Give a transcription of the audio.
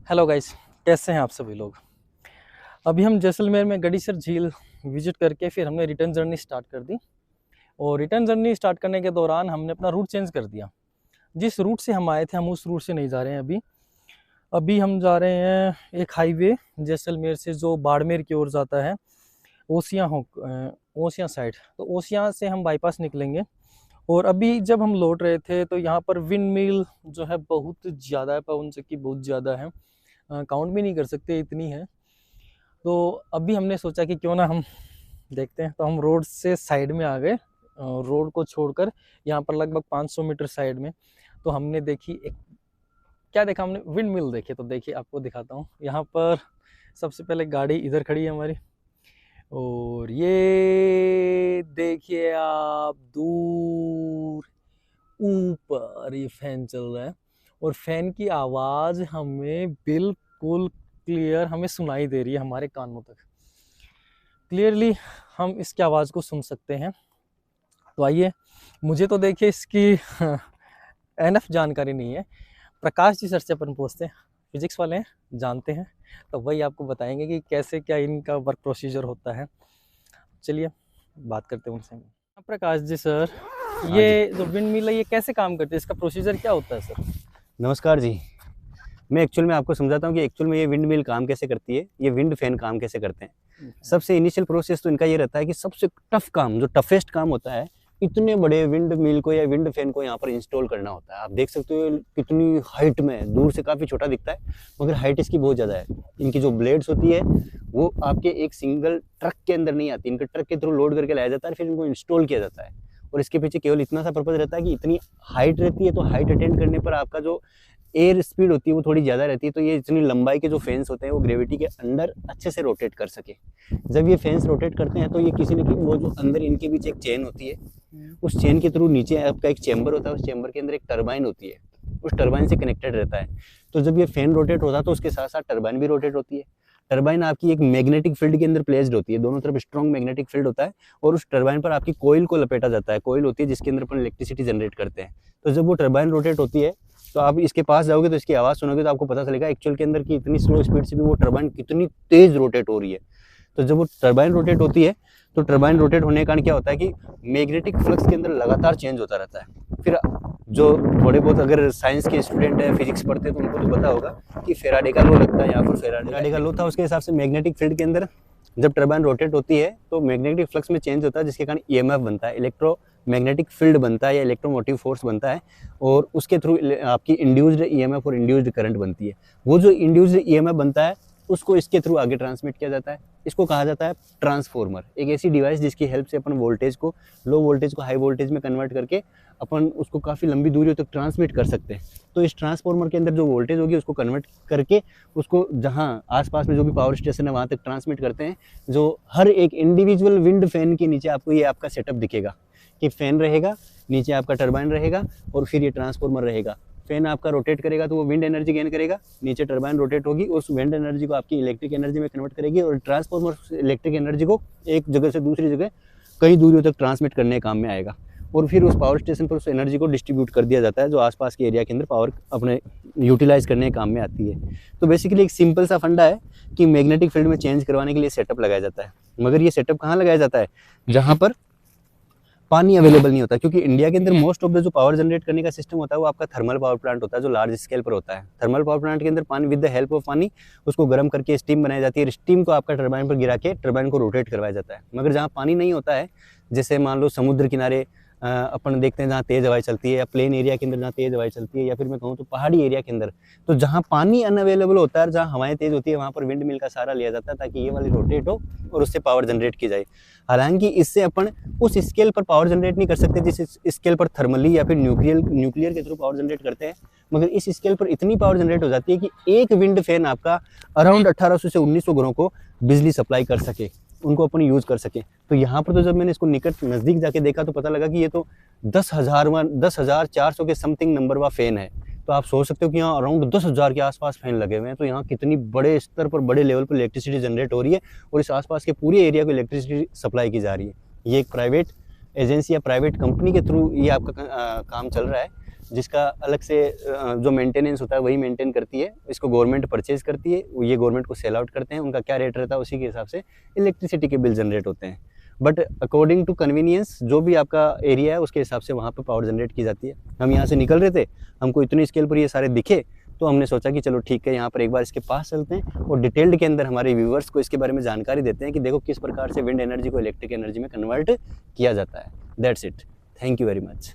Hello guys, कैसे हैं आप सभी लोग। अभी हम जैसलमेर में गड़ीसर झील विजिट करके फिर हमने रिटर्न जर्नी स्टार्ट कर दी। और रिटर्न जर्नी स्टार्ट करने के दौरान हमने अपना रूट चेंज कर दिया। जिस रूट से हम आए थे हम उस रूट से नहीं जा रहे हैं। अभी हम जा रहे हैं एक हाईवे जैसलमेर से जो बाड़मेर की ओर जाता है, ओसियां साइड। तो ओसियां से हम बाईपास निकलेंगे। और अभी जब हम लौट रहे थे तो यहाँ पर विंड मिल जो है बहुत ज़्यादा है, पवन चक्की बहुत ज़्यादा है, काउंट भी नहीं कर सकते इतनी है। तो अभी हमने सोचा कि क्यों ना हम देखते हैं। तो हम रोड से साइड में आ गए, रोड को छोड़कर यहाँ पर लगभग 500 मीटर साइड में। तो हमने देखी एक, क्या देखा हमने, विंड मिल देखे। तो देखिए आपको दिखाता हूँ। यहाँ पर सबसे पहले गाड़ी इधर खड़ी है हमारी, और ये देखिए आप दूर ऊपर ये फैन चल रहा है। और फैन की आवाज़ हमें बिल्कुल क्लियर हमें सुनाई दे रही है, हमारे कानों तक क्लियरली हम इसकी आवाज़ को सुन सकते हैं। तो आइए, मुझे तो देखिए इसकी एनफ जानकारी नहीं है। प्रकाश जी सर से अपन पूछते हैं, फिजिक्स वाले हैं, जानते हैं, तो वही आपको बताएंगे कि कैसे क्या इनका वर्क प्रोसीजर होता है। चलिए बात करते हैं उनसे। प्रकाश जी सर, ये जो विंड मिल है ये कैसे काम करती है, इसका प्रोसीजर क्या होता है सर? नमस्कार जी। मैं एक्चुअल में आपको समझाता हूँ कि एक्चुअल में ये विंड मिल काम कैसे करती है, ये विंड फैन काम कैसे करते हैं। सबसे इनिशियल प्रोसेस तो इनका ये रहता है कि सबसे टफ काम, जो टफेस्ट काम होता है, इतने बड़े विंड मिल को या विंड फैन को यहाँ पर इंस्टॉल करना होता है। आप देख सकते हो कितनी हाइट में, दूर से काफ़ी छोटा दिखता है मगर हाइट इसकी बहुत ज़्यादा है। इनकी जो ब्लेड्स होती है वो आपके एक सिंगल ट्रक के अंदर नहीं आती, इनके ट्रक के थ्रू लोड करके लाया जाता है, फिर इनको इंस्टॉल किया जाता है। और इसके पीछे केवल इतना सा पर्पज़ रहता है कि इतनी हाइट रहती है, तो हाइट अटेंड करने पर आपका जो एयर स्पीड होती है वो थोड़ी ज़्यादा रहती है, तो ये इतनी लंबाई के जो फैंस होते हैं वो ग्रेविटी के अंडर अच्छे से रोटेट कर सके। जब ये फैंस रोटेट करते हैं तो ये किसी न किसी, वो जो अंदर इनके बीच एक चेन होती है, उस चेन के थ्रू नीचे आपका एक चैम्बर होता है, उस चैम्बर के अंदर एक टरबाइन होती है, उस टरबाइन से कनेक्टेड रहता है। तो जब ये फैन रोटेट होता है तो उसके साथ साथ टरबाइन भी रोटेट होती है। टरबाइन आपकी एक मैग्नेटिक फील्ड के अंदर प्लेस्ड होती है, दोनों तरफ स्ट्रॉन्ग मैग्नेटिक फील्ड होता है, और उस टरबाइन पर आपकी कोयल को लपेटा जाता है। कोयल होती है जिसके अंदर अपन इलेक्ट्रिसिटी जनरेट करते हैं। तो जब वो टरबाइन रोटेट होती है तो आप इसके पास जाओगे तो इसकी आवाज़ सुनोगे तो आपको पता चलेगा एक्चुअल के अंदर की इतनी स्लो स्पीड से भी वो टरबाइन कितनी तेज रोटेट हो रही है। तो जब वो टरबाइन रोटेट होती है तो टरबाइन रोटेट होने के कारण क्या होता है कि मैग्नेटिक फ्लक्स के अंदर लगातार चेंज होता रहता है। फिर जो थोड़े बहुत अगर साइंस के स्टूडेंट है, फिजिक्स पढ़ते हैं, तो उनको तो पता होगा कि फेराडे का लॉ लगता है, या फिर फेराडे का लॉ था, उसके हिसाब से मैग्नेटिक फील्ड के अंदर जब टरबाइन रोटेट होती है तो मैग्नेटिक फ्लक्स में चेंज होता है, जिसके कारण ईएमएफ बनता है, इलेक्ट्रो मैग्नेटिक फील्ड बनता है या इलेक्ट्रोमोटिव फोर्स बनता है, और उसके थ्रू आपकी इंड्यूस्ड ईएमएफ और इंड्यूस्ड करंट बनती है। वो जो इंड्यूस्ड ईएमएफ बनता है उसको इसके थ्रू आगे ट्रांसमिट किया जाता है। इसको कहा जाता है ट्रांसफॉर्मर, एक ऐसी डिवाइस जिसकी हेल्प से अपन वोल्टेज को, लो वोल्टेज को हाई वोल्टेज में कन्वर्ट करके अपन उसको काफ़ी लंबी दूरियों तक ट्रांसमिट कर सकते हैं। तो इस ट्रांसफॉर्मर के अंदर जो वोल्टेज होगी उसको कन्वर्ट करके उसको जहाँ आसपास में जो भी पावर स्टेशन है वहाँ तक ट्रांसमिट करते हैं। जो हर एक इंडिविजुअल विंड फैन के नीचे आपको ये आपका सेटअप दिखेगा कि फैन रहेगा, नीचे आपका टरबाइन रहेगा, और फिर ये ट्रांसफॉर्मर रहेगा। फैन आपका रोटेट करेगा तो वो विंड एनर्जी गेन करेगा, नीचे टरबाइन रोटेट होगी, उस विंड एनर्जी को आपकी इलेक्ट्रिक एनर्जी में कन्वर्ट करेगी, और ट्रांसफॉर्मर इलेक्ट्रिक एनर्जी को एक जगह से दूसरी जगह कई दूरियों तक ट्रांसमिट करने के काम में आएगा। और फिर उस पावर स्टेशन पर उस एनर्जी को डिस्ट्रीब्यूट कर दिया जाता है जो आसपास के एरिया के अंदर पावर अपने यूटिलाइज करने के काम में आती है। तो बेसिकली एक सिंपल सा फंडा है कि मैग्नेटिक फील्ड में चेंज करवाने के लिए सेटअप लगाया जाता है। मगर ये सेटअप कहाँ लगाया जाता है? जहाँ पर पानी अवेलेबल नहीं होता, क्योंकि इंडिया के अंदर मोस्ट ऑफ द जो पावर जनरेट करने का सिस्टम होता है वो आपका थर्मल पावर प्लांट होता है, जो लार्ज स्केल पर होता है। थर्मल पावर प्लांट के अंदर पानी, विद द हेल्प ऑफ पानी, उसको गर्म करके स्टीम बनाई जाती है। स्टीम को आपका टरबाइन पर गिरा के टरबाइन को रोटेट करवाया जाता है। मगर जहाँ पानी नहीं होता है, जैसे मान लो समुद्र किनारे अपन देखते हैं जहाँ तेज हवाएं चलती है, या प्लेन एरिया के अंदर जहाँ तेज हवाएं चलती है, या फिर मैं कहूँ तो पहाड़ी एरिया के अंदर, तो जहाँ पानी अनअवेलेबल होता है, जहाँ हवाएं तेज होती है, वहाँ पर विंड मिल का सहारा लिया जाता है ताकि ये वाली रोटेट हो और उससे पावर जनरेट की जाए। हालांकि इससे अपन उस स्केल पर पावर जनरेट नहीं कर सकते जिस स्केल पर थर्मली या फिर न्यूक्लियर के थ्रू पावर जनरेट करते हैं। मगर इस स्केल पर इतनी पावर जनरेट हो जाती है कि एक विंड फैन आपका अराउंड 1800 से 1900 घरों को बिजली सप्लाई कर सके, उनको अपन यूज़ कर सके। तो यहाँ पर तो जब मैंने इसको निकट नज़दीक जाके देखा तो पता लगा कि ये तो 10,400 के समथिंग नंबर का फ़ैन है। तो आप सोच सकते हो कि यहाँ अराउंड 10,000 के आसपास फैन लगे हुए हैं। तो यहाँ कितनी बड़े स्तर पर, बड़े लेवल पर इलेक्ट्रिसिटी जनरेट हो रही है, और इस आसपास के पूरे एरिया को इलेक्ट्रिसिटी सप्लाई की जा रही है। ये एक प्राइवेट एजेंसी या प्राइवेट कंपनी के थ्रू ये आपका काम चल रहा है। जिसका अलग से जो मेंटेनेंस होता है वही मेंटेन करती है, इसको गवर्नमेंट परचेज करती है, ये गवर्नमेंट को सेल आउट करते हैं, उनका क्या रेट रहता है उसी के हिसाब से इलेक्ट्रिसिटी के बिल जनरेट होते हैं। बट अकॉर्डिंग टू कन्वीनियंस जो भी आपका एरिया है उसके हिसाब से वहाँ पर पावर जनरेट की जाती है। हम यहाँ से निकल रहे थे, हमको इतनी स्केल पर ये सारे दिखे, तो हमने सोचा कि चलो ठीक है, यहाँ पर एक बार इसके पास चलते हैं और डिटेल्ड के अंदर हमारे व्यूवर्स को इसके बारे में जानकारी देते हैं कि देखो किस प्रकार से विंड एनर्जी को इलेक्ट्रिक एनर्जी में कन्वर्ट किया जाता है। That's it, thank you very much.